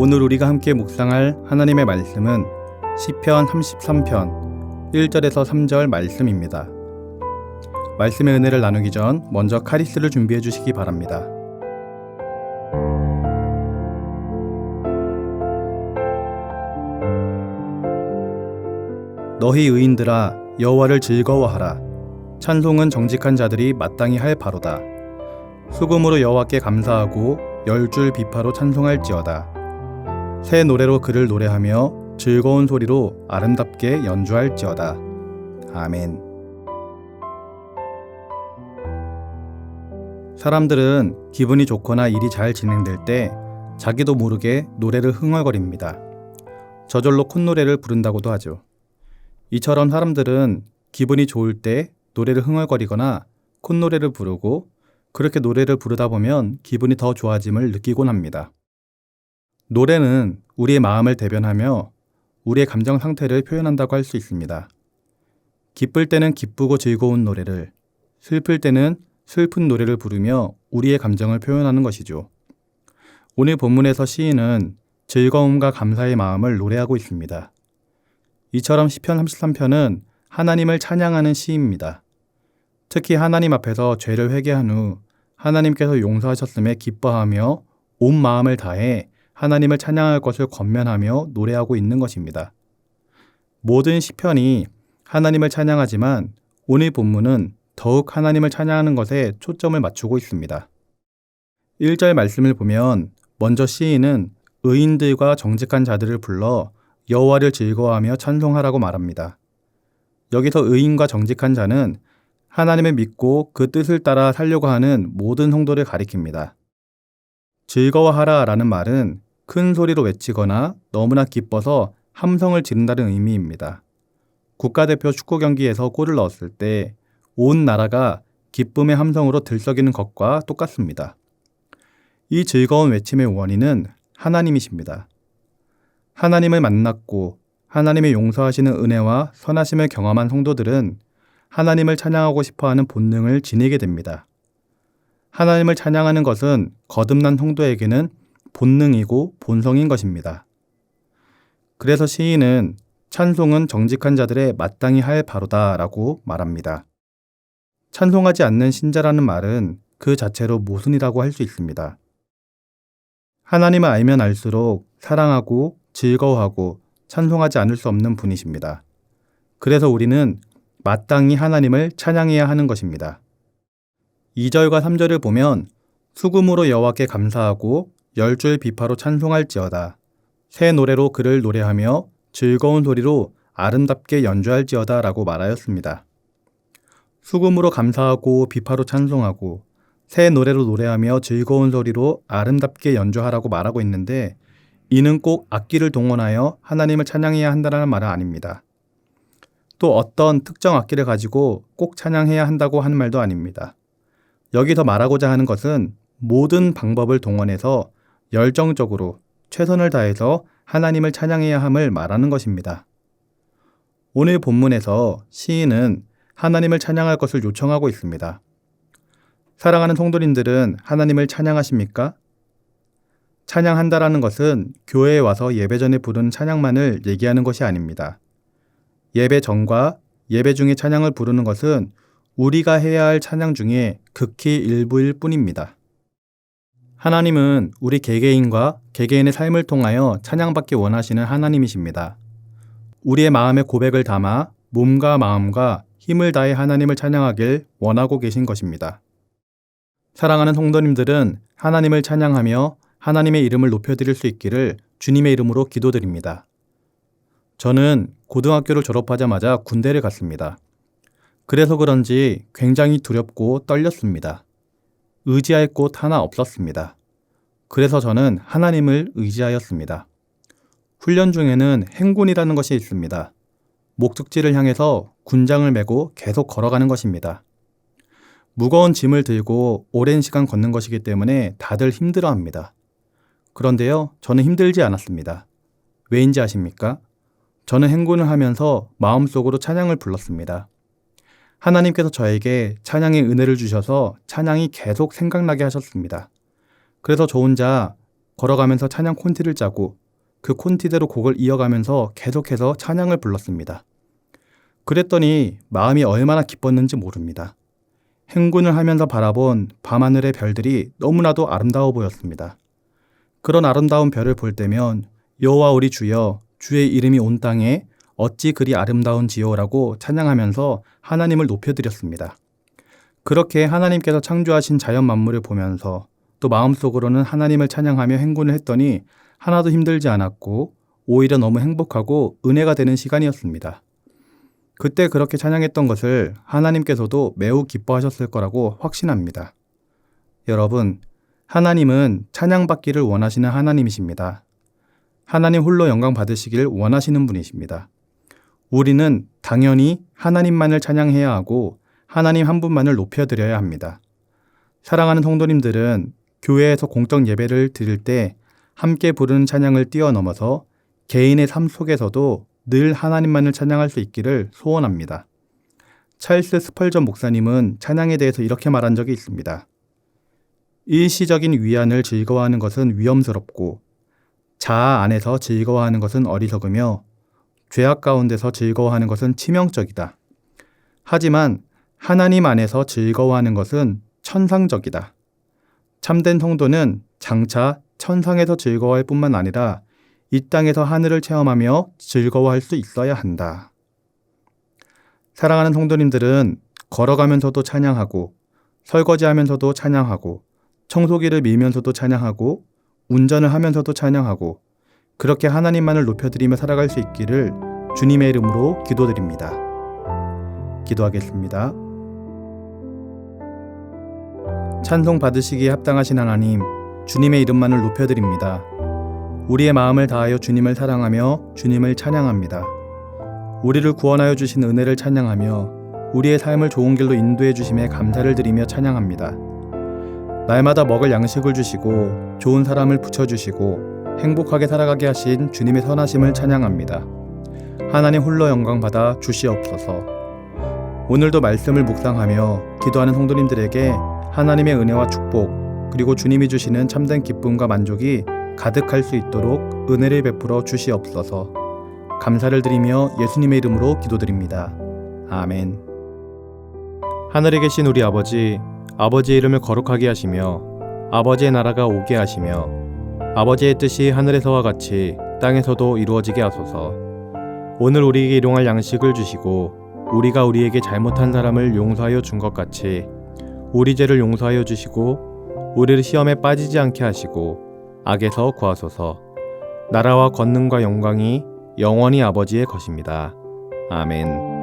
오늘 우리가 함께 묵상할 하나님의 말씀은 시편 33편 1절에서 3절 말씀입니다. 말씀의 은혜를 나누기 전 먼저 카리스를 준비해 주시기 바랍니다. 너희 의인들아 여호와를 즐거워하라. 찬송은 정직한 자들이 마땅히 할 바로다. 수금으로 여호와께 감사하고 열줄 비파로 찬송할지어다. 새 노래로 그를 노래하며 즐거운 소리로 아름답게 연주할지어다. 아멘. 사람들은 기분이 좋거나 일이 잘 진행될 때 자기도 모르게 노래를 흥얼거립니다. 저절로 콧노래를 부른다고도 하죠. 이처럼 사람들은 기분이 좋을 때 노래를 흥얼거리거나 콧노래를 부르고 그렇게 노래를 부르다 보면 기분이 더 좋아짐을 느끼곤 합니다. 노래는 우리의 마음을 대변하며 우리의 감정 상태를 표현한다고 할 수 있습니다. 기쁠 때는 기쁘고 즐거운 노래를, 슬플 때는 슬픈 노래를 부르며 우리의 감정을 표현하는 것이죠. 오늘 본문에서 시인은 즐거움과 감사의 마음을 노래하고 있습니다. 이처럼 시편 33편은 하나님을 찬양하는 시입니다. 특히 하나님 앞에서 죄를 회개한 후 하나님께서 용서하셨음에 기뻐하며 온 마음을 다해 하나님을 찬양할 것을 권면하며 노래하고 있는 것입니다. 모든 시편이 하나님을 찬양하지만 오늘 본문은 더욱 하나님을 찬양하는 것에 초점을 맞추고 있습니다. 1절 말씀을 보면 먼저 시인은 의인들과 정직한 자들을 불러 여호와를 즐거워하며 찬송하라고 말합니다. 여기서 의인과 정직한 자는 하나님을 믿고 그 뜻을 따라 살려고 하는 모든 성도를 가리킵니다. 즐거워하라 라는 말은 큰 소리로 외치거나 너무나 기뻐서 함성을 지른다는 의미입니다. 국가대표 축구 경기에서 골을 넣었을 때 온 나라가 기쁨의 함성으로 들썩이는 것과 똑같습니다. 이 즐거운 외침의 원인은 하나님이십니다. 하나님을 만났고 하나님의 용서하시는 은혜와 선하심을 경험한 성도들은 하나님을 찬양하고 싶어하는 본능을 지니게 됩니다. 하나님을 찬양하는 것은 거듭난 성도에게는 본능이고 본성인 것입니다. 그래서 시인은 찬송은 정직한 자들의 마땅히 할 바로다 라고 말합니다. 찬송하지 않는 신자라는 말은 그 자체로 모순이라고 할 수 있습니다. 하나님을 알면 알수록 사랑하고 즐거워하고 찬송하지 않을 수 없는 분이십니다. 그래서 우리는 마땅히 하나님을 찬양해야 하는 것입니다. 2절과 3절을 보면 수금으로 여호와께 감사하고 열줄 비파로 찬송할지어다. 새 노래로 그를 노래하며 즐거운 소리로 아름답게 연주할지어다 라고 말하였습니다. 수금으로 감사하고 비파로 찬송하고 새 노래로 노래하며 즐거운 소리로 아름답게 연주하라고 말하고 있는데 이는 꼭 악기를 동원하여 하나님을 찬양해야 한다는 말은 아닙니다. 또 어떤 특정 악기를 가지고 꼭 찬양해야 한다고 하는 말도 아닙니다. 여기서 말하고자 하는 것은 모든 방법을 동원해서 열정적으로 최선을 다해서 하나님을 찬양해야 함을 말하는 것입니다. 오늘 본문에서 시인은 하나님을 찬양할 것을 요청하고 있습니다. 사랑하는 성도님들은 하나님을 찬양하십니까? 찬양한다라는 것은 교회에 와서 예배 전에 부르는 찬양만을 얘기하는 것이 아닙니다. 예배 전과 예배 중에 찬양을 부르는 것은 우리가 해야 할 찬양 중에 극히 일부일 뿐입니다. 하나님은 우리 개개인과 개개인의 삶을 통하여 찬양받기 원하시는 하나님이십니다. 우리의 마음의 고백을 담아 몸과 마음과 힘을 다해 하나님을 찬양하길 원하고 계신 것입니다. 사랑하는 성도님들은 하나님을 찬양하며 하나님의 이름을 높여드릴 수 있기를 주님의 이름으로 기도드립니다. 저는 고등학교를 졸업하자마자 군대를 갔습니다. 그래서 그런지 굉장히 두렵고 떨렸습니다. 의지할 곳 하나 없었습니다. 그래서 저는 하나님을 의지하였습니다. 훈련 중에는 행군이라는 것이 있습니다. 목적지를 향해서 군장을 메고 계속 걸어가는 것입니다. 무거운 짐을 들고 오랜 시간 걷는 것이기 때문에 다들 힘들어합니다. 그런데요, 저는 힘들지 않았습니다. 왜인지 아십니까? 저는 행군을 하면서 마음속으로 찬양을 불렀습니다. 하나님께서 저에게 찬양의 은혜를 주셔서 찬양이 계속 생각나게 하셨습니다. 그래서 저 혼자 걸어가면서 찬양 콘티를 짜고 그 콘티대로 곡을 이어가면서 계속해서 찬양을 불렀습니다. 그랬더니 마음이 얼마나 기뻤는지 모릅니다. 행군을 하면서 바라본 밤하늘의 별들이 너무나도 아름다워 보였습니다. 그런 아름다운 별을 볼 때면 여호와 우리 주여, 주의 이름이 온 땅에 어찌 그리 아름다운지요라고 찬양하면서 하나님을 높여드렸습니다. 그렇게 하나님께서 창조하신 자연 만물을 보면서 또 마음속으로는 하나님을 찬양하며 행군을 했더니 하나도 힘들지 않았고 오히려 너무 행복하고 은혜가 되는 시간이었습니다. 그때 그렇게 찬양했던 것을 하나님께서도 매우 기뻐하셨을 거라고 확신합니다. 여러분, 하나님은 찬양받기를 원하시는 하나님이십니다. 하나님 홀로 영광 받으시길 원하시는 분이십니다. 우리는 당연히 하나님만을 찬양해야 하고 하나님 한 분만을 높여드려야 합니다. 사랑하는 성도님들은 교회에서 공적 예배를 드릴 때 함께 부르는 찬양을 뛰어넘어서 개인의 삶 속에서도 늘 하나님만을 찬양할 수 있기를 소원합니다. 찰스 스펄전 목사님은 찬양에 대해서 이렇게 말한 적이 있습니다. 일시적인 위안을 즐거워하는 것은 위험스럽고 자아 안에서 즐거워하는 것은 어리석으며 죄악 가운데서 즐거워하는 것은 치명적이다. 하지만 하나님 안에서 즐거워하는 것은 천상적이다. 참된 성도는 장차 천상에서 즐거워할 뿐만 아니라 이 땅에서 하늘을 체험하며 즐거워할 수 있어야 한다. 사랑하는 성도님들은 걸어가면서도 찬양하고 설거지하면서도 찬양하고 청소기를 밀면서도 찬양하고 운전을 하면서도 찬양하고 그렇게 하나님만을 높여드리며 살아갈 수 있기를 주님의 이름으로 기도드립니다. 기도하겠습니다. 찬송 받으시기에 합당하신 하나님, 주님의 이름만을 높여드립니다. 우리의 마음을 다하여 주님을 사랑하며 주님을 찬양합니다. 우리를 구원하여 주신 은혜를 찬양하며 우리의 삶을 좋은 길로 인도해 주심에 감사를 드리며 찬양합니다. 날마다 먹을 양식을 주시고 좋은 사람을 붙여주시고 행복하게 살아가게 하신 주님의 선하심을 찬양합니다. 하나님 홀로 영광 받아 주시옵소서. 오늘도 말씀을 묵상하며 기도하는 성도님들에게 하나님의 은혜와 축복 그리고 주님이 주시는 참된 기쁨과 만족이 가득할 수 있도록 은혜를 베풀어 주시옵소서. 감사를 드리며 예수님의 이름으로 기도드립니다. 아멘. 하늘에 계신 우리 아버지, 아버지의 이름을 거룩하게 하시며 아버지의 나라가 오게 하시며 아버지의 뜻이 하늘에서와 같이 땅에서도 이루어지게 하소서. 오늘 우리에게 일용할 양식을 주시고 우리가 우리에게 잘못한 사람을 용서하여 준 것 같이 우리 죄를 용서하여 주시고 우리를 시험에 빠지지 않게 하시고 악에서 구하소서. 나라와 권능과 영광이 영원히 아버지의 것입니다. 아멘.